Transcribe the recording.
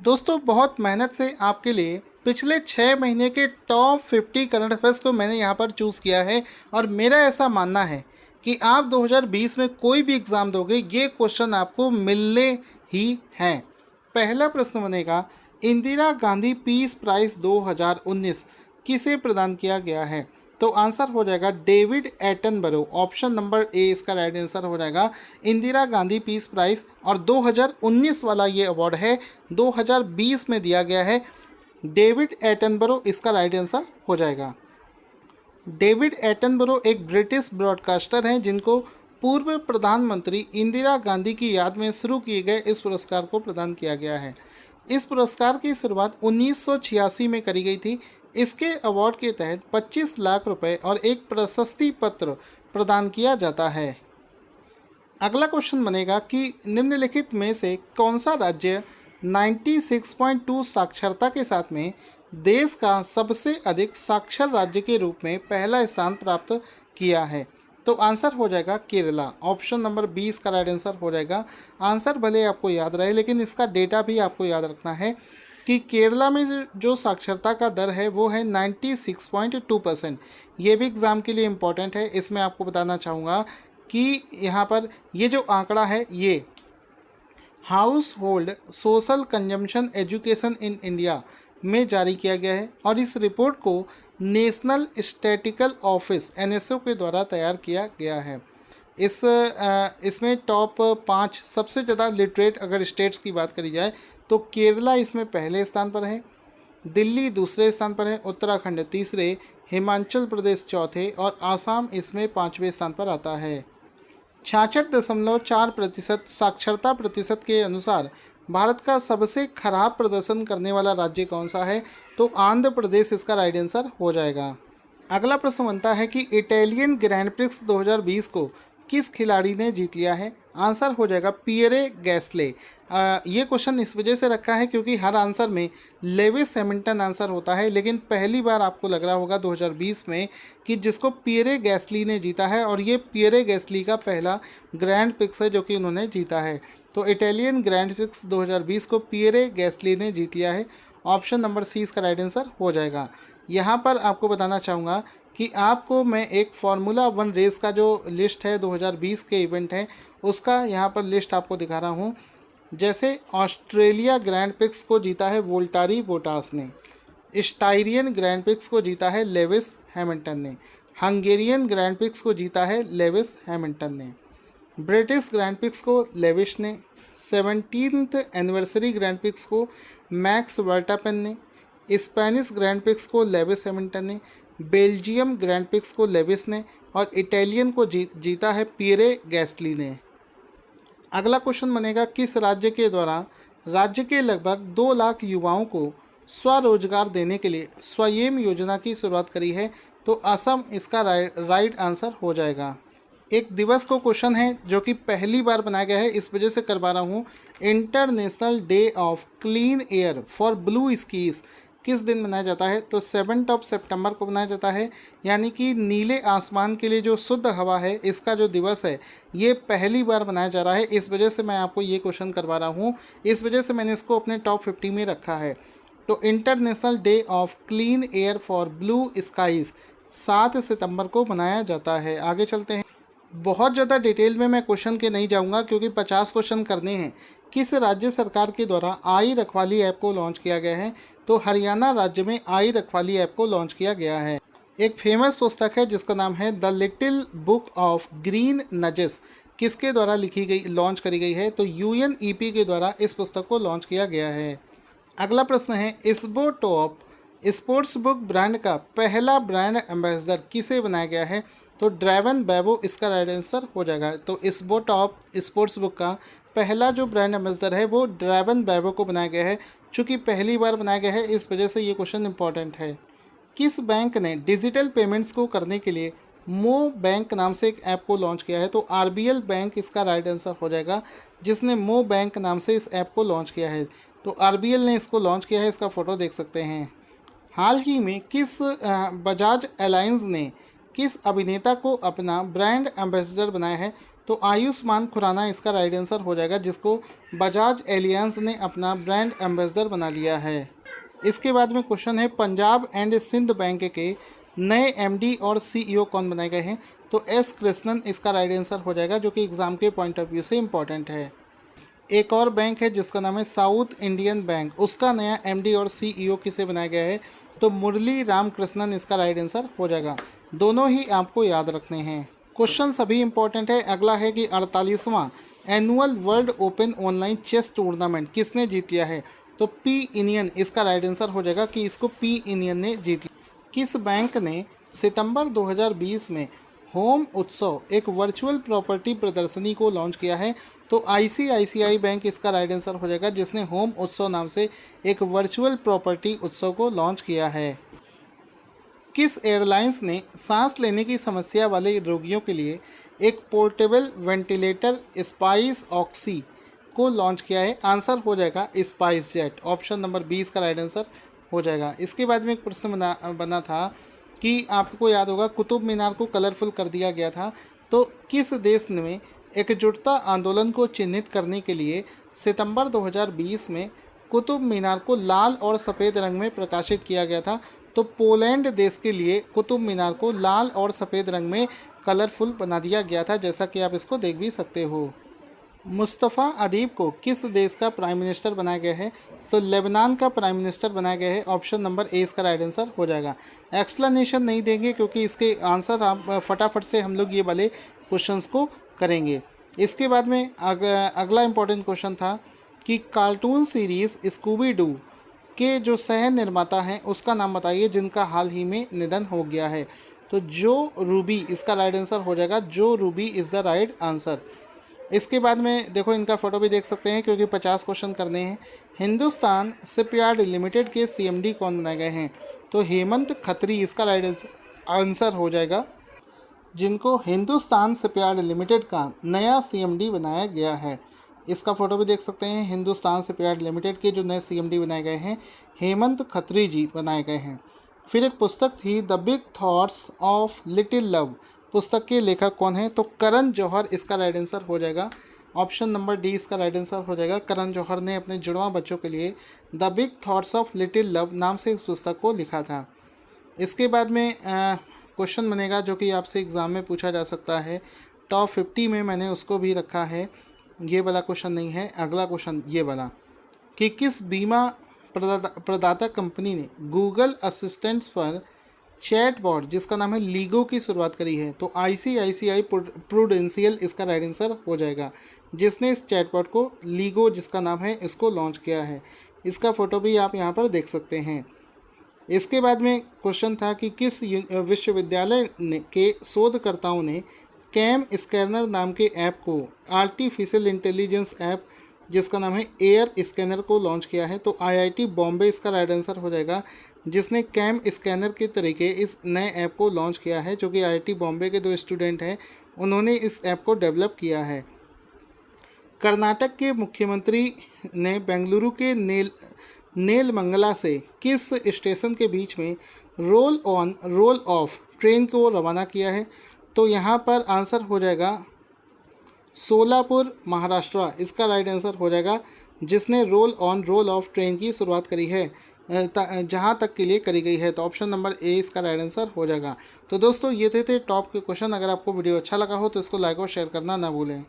दोस्तों बहुत मेहनत से आपके लिए पिछले 6 महीने के टॉप 50 करंट अफेयर्स को मैंने यहाँ पर चूज़ किया है और मेरा ऐसा मानना है कि आप 2020 में कोई भी एग्ज़ाम दोगे ये क्वेश्चन आपको मिलने ही हैं। पहला प्रश्न बनेगा, इंदिरा गांधी पीस प्राइज़ 2019 किसे प्रदान किया गया है? तो आंसर हो जाएगा David Attenborough. Option number A इसका राइट आंसर हो जाएगा इंदिरा गांधी पीस प्राइज़। और 2019 वाला ये अवार्ड है, 2020 में दिया गया है। डेविड एटनबरो इसका राइट आंसर हो जाएगा। डेविड एटनबरो एक ब्रिटिश ब्रॉडकास्टर हैं जिनको पूर्व प्रधानमंत्री इंदिरा गांधी की याद में शुरू किए गए इस पुरस्कार को प्रदान किया गया है। इस पुरस्कार की शुरुआत 1986 में करी गई थी। इसके अवार्ड के तहत 25 लाख रुपए और एक प्रशस्ति पत्र प्रदान किया जाता है। अगला क्वेश्चन बनेगा कि निम्नलिखित में से कौन सा राज्य 96.2 साक्षरता के साथ में देश का सबसे अधिक साक्षर राज्य के रूप में पहला स्थान प्राप्त किया है? तो आंसर हो जाएगा केरला। ऑप्शन नंबर 20 का राइट आंसर हो जाएगा। आंसर भले आपको याद रहे लेकिन इसका डेटा भी आपको याद रखना है कि केरला में जो साक्षरता का दर है वो है 96.2%। ये भी एग्ज़ाम के लिए इम्पॉर्टेंट है। इसमें आपको बताना चाहूँगा कि यहाँ पर ये जो आंकड़ा है ये house hold social consumption education in India में जारी किया गया है और इस रिपोर्ट को नेशनल स्टैटिकल ऑफिस एनएसओ के द्वारा तैयार किया गया है। इसमें टॉप 5 सबसे ज़्यादा लिटरेट अगर स्टेट्स की बात करी जाए तो केरला इसमें पहले स्थान पर है, दिल्ली दूसरे स्थान पर है, उत्तराखंड तीसरे, हिमाचल प्रदेश चौथे और आसाम इसमें 5वें स्थान पर आता है। 66.4% साक्षरता प्रतिशत के अनुसार भारत का सबसे खराब प्रदर्शन करने वाला राज्य कौन सा है? तो आंध्र प्रदेश इसका राइट आंसर हो जाएगा। अगला प्रश्न बनता है कि इटालियन ग्रैंड प्रिक्स 2020 को किस खिलाड़ी ने जीत लिया है? आंसर हो जाएगा पियरे गैस्ले। ये क्वेश्चन इस वजह से रखा है क्योंकि हर आंसर में लेविस हैमिल्टन आंसर होता है, लेकिन पहली बार आपको लग रहा होगा 2020 में कि जिसको पियरे गैस्ली ने जीता है और ये पियरे गैस्ली का पहला ग्रैंड प्रिक्स है जो कि उन्होंने जीता है। तो इटालियन ग्रैंड प्रिक्स 2020 को पियरे गैस्ली ने जीत लिया है। ऑप्शन नंबर सी इसका राइट आंसर हो जाएगा। यहाँ पर आपको बताना चाहूँगा कि आपको मैं एक फार्मूला 1 रेस का जो लिस्ट है 2020 के इवेंट हैं उसका यहाँ पर लिस्ट आपको दिखा रहा हूँ। जैसे ऑस्ट्रेलिया ग्रैंड प्रिक्स को जीता है वोल्टारी बोटास ने, स्टाइरियन ग्रैंड प्रिक्स को जीता है लेविस हैमिल्टन ने, हंगेरियन ग्रैंड प्रिक्स को जीता है लेविस हैमिल्टन ने, ब्रिटिश ग्रैंड प्रिक्स को लेविस ने, 17th एनिवर्सरी ग्रैंड प्रिक्स को मैक्स वर्स्टैपेन ने, स्पेनिश ग्रैंड प्रिक्स को लेविस हैमिल्टन ने, बेल्जियम ग्रैंड प्रिक्स को लेविस ने और इटालियन को जीता है पियरे गैस्ली ने। अगला क्वेश्चन बनेगा किस राज्य के द्वारा राज्य के लगभग 2 लाख युवाओं को स्वरोजगार देने के लिए स्वयं योजना की शुरुआत करी है? तो असम इसका राइट आंसर हो जाएगा। एक दिवस को क्वेश्चन है जो कि पहली बार बनाया गया है, इस वजह से करवा रहा हूँ। International day of clean air for blue skis किस दिन मनाया जाता है? तो 7 सितंबर को मनाया जाता है। यानी कि नीले आसमान के लिए जो शुद्ध हवा है इसका जो दिवस है ये पहली बार मनाया जा रहा है। इस वजह से मैं आपको ये क्वेश्चन करवा रहा हूँ, इस वजह से मैंने इसको अपने टॉप 50 में रखा है। तो international day of clean air for blue skies 7 सितंबर को मनाया जाता है। आगे चलते हैं। बहुत ज़्यादा डिटेल में मैं क्वेश्चन के नहीं जाऊंगा क्योंकि 50 क्वेश्चन करने हैं। किस राज्य सरकार के द्वारा आई रखवाली ऐप को लॉन्च किया गया है? तो हरियाणा राज्य में आई रखवाली ऐप को लॉन्च किया गया है। एक फेमस पुस्तक है जिसका नाम है the little book of green nudges किसके द्वारा लिखी गई लॉन्च करी गई है? तो UNEP के द्वारा इस पुस्तक को लॉन्च किया गया है। अगला प्रश्न है इसबो टॉप स्पोर्ट्स बुक ब्रांड का पहला ब्रांड एम्बेसडर किसे बनाया गया है? तो ड्रैवन बैबो इसका राइट आंसर हो जाएगा। तो इसबो टॉप स्पोर्ट्स बुक का पहला जो ब्रांड एम्बेसडर है वो ड्रैवन बैबो को बनाया गया है। चूँकि पहली बार बनाया गया है इस वजह से ये क्वेश्चन इंपॉर्टेंट है। किस बैंक ने डिजिटल पेमेंट्स को करने के लिए मो बैंक नाम से एक ऐप को लॉन्च किया है? तो RBL बैंक इसका राइट आंसर हो जाएगा, जिसने मो बैंक नाम से इस ऐप को लॉन्च किया है। तो RBL ने इसको लॉन्च किया है, इसका फ़ोटो देख सकते हैं। हाल ही में किस बजाज एलायंस ने किस अभिनेता को अपना ब्रांड एम्बेसडर बनाया है? तो आयुष्मान खुराना इसका राइट आंसर हो जाएगा, जिसको बजाज एलियांस ने अपना ब्रांड एम्बेसडर बना लिया है। इसके बाद में क्वेश्चन है, पंजाब एंड सिंध बैंक के नए एमडी और सीईओ कौन बनाए गए हैं? तो एस कृष्णन इसका राइट आंसर हो जाएगा, जो कि एग्ज़ाम के पॉइंट ऑफ व्यू से इम्पॉर्टेंट है। एक और बैंक है जिसका नाम है साउथ इंडियन बैंक, उसका नया एमडी और सीईओ किसे बनाया गया है? तो मुरली रामकृष्णन इसका राइट आंसर हो जाएगा। दोनों ही आपको याद रखने हैं। क्वेश्चन सभी इंपॉर्टेंट है। अगला है कि 48वां annual world open online chess tournament किसने जीत लिया है? तो पी इनियन इसका राइट आंसर हो जाएगा कि इसको पी इनियन ने जीत लिया। किस बैंक ने सितंबर 2020 में होम उत्सव एक वर्चुअल प्रॉपर्टी प्रदर्शनी को लॉन्च किया है? तो आईसीआईसीआई बैंक इसका राइट आंसर हो जाएगा, जिसने होम उत्सव नाम से एक वर्चुअल प्रॉपर्टी उत्सव को लॉन्च किया है। किस एयरलाइंस ने सांस लेने की समस्या वाले रोगियों के लिए एक पोर्टेबल वेंटिलेटर स्पाइस ऑक्सी को लॉन्च किया है? आंसर हो जाएगा स्पाइस जेट। ऑप्शन नंबर 20 का राइट आंसर हो जाएगा। इसके बाद में एक प्रश्न बना था कि आपको याद होगा कुतुब मीनार को कलरफुल कर दिया गया था। तो किस देश में एकजुटता आंदोलन को चिन्हित करने के लिए सितंबर 2020 में कुतुब मीनार को लाल और सफ़ेद रंग में प्रकाशित किया गया था? तो पोलैंड देश के लिए कुतुब मीनार को लाल और सफ़ेद रंग में कलरफुल बना दिया गया था, जैसा कि आप इसको देख भी सकते हो। मुस्तफ़ा अदीब को किस देश का प्राइम मिनिस्टर बनाया गया है? तो लेबनान का प्राइम मिनिस्टर बनाया गया है। ऑप्शन नंबर ए इसका राइट आंसर हो जाएगा। एक्सप्लेनेशन नहीं देंगे क्योंकि इसके आंसर आप फटाफट से हम लोग ये वाले क्वेश्चंस को करेंगे। इसके बाद में अगला इम्पोर्टेंट क्वेश्चन था कि कार्टून सीरीज़ स्कूबी डू के जो सह निर्माता हैं उसका नाम बताइए जिनका हाल ही में निधन हो गया है? तो जो रूबी इसका राइट आंसर हो जाएगा। जो Ruby is the right answer. इसके बाद में देखो इनका फ़ोटो भी देख सकते हैं क्योंकि 50 क्वेश्चन करने हैं। हिंदुस्तान शिपयार्ड लिमिटेड के सीएमडी कौन बनाए गए हैं? तो हेमंत खत्री इसका राइट आंसर हो जाएगा, जिनको हिंदुस्तान शिपयार्ड लिमिटेड का नया सीएमडी बनाया गया है। इसका फ़ोटो भी देख सकते हैं। हिंदुस्तान शिपयार्ड लिमिटेड के जो नए सीएमडी बनाए गए हैं हेमंत खत्री जी बनाए गए हैं। फिर एक पुस्तक थी the big thoughts of little love, पुस्तक के लेखक कौन है? तो करण जौहर इसका राइट आंसर हो जाएगा। ऑप्शन नंबर डी इसका राइट आंसर हो जाएगा। करण जौहर ने अपने जुड़वां बच्चों के लिए the big thoughts of little love नाम से इस पुस्तक को लिखा था। इसके बाद में क्वेश्चन बनेगा जो कि आपसे एग्ज़ाम में पूछा जा सकता है। टॉप 50 में मैंने उसको भी रखा है। ये वाला क्वेश्चन नहीं है, अगला क्वेश्चन ये वाला कि किस बीमा प्रदाता कंपनी ने गूगल असिस्टेंट पर चैटबॉट जिसका नाम है लीगो की शुरुआत करी है? तो आईसीआईसीआई प्रूडेंशियल इसका राइट आंसर हो जाएगा, जिसने इस चैटबॉट को लीगो जिसका नाम है इसको लॉन्च किया है। इसका फ़ोटो भी आप यहाँ पर देख सकते हैं। इसके बाद में क्वेश्चन था कि किस विश्वविद्यालय के शोधकर्ताओं ने कैम स्कैनर नाम के ऐप को आर्टिफिशियल इंटेलिजेंस ऐप जिसका नाम है एयर स्कैनर को लॉन्च किया है? तो आईआईटी बॉम्बे इसका राइट आंसर हो जाएगा, जिसने कैम स्कैनर के तरीके इस नए ऐप को लॉन्च किया है, जो कि आईआईटी बॉम्बे के 2 स्टूडेंट हैं, उन्होंने इस ऐप को डेवलप किया है। कर्नाटक के मुख्यमंत्री ने बेंगलुरु के नेलमंगला से किस स्टेशन के बीच में roll on roll of train को रवाना किया है? तो यहाँ पर आंसर हो जाएगा सोलापुर महाराष्ट्र इसका राइट आंसर हो जाएगा, जिसने roll on roll of train की शुरुआत करी है, जहाँ तक के लिए करी गई है। तो ऑप्शन नंबर ए इसका राइट आंसर हो जाएगा। तो दोस्तों ये थे टॉप के क्वेश्चन। अगर आपको वीडियो अच्छा लगा हो तो इसको लाइक और शेयर करना ना भूलें।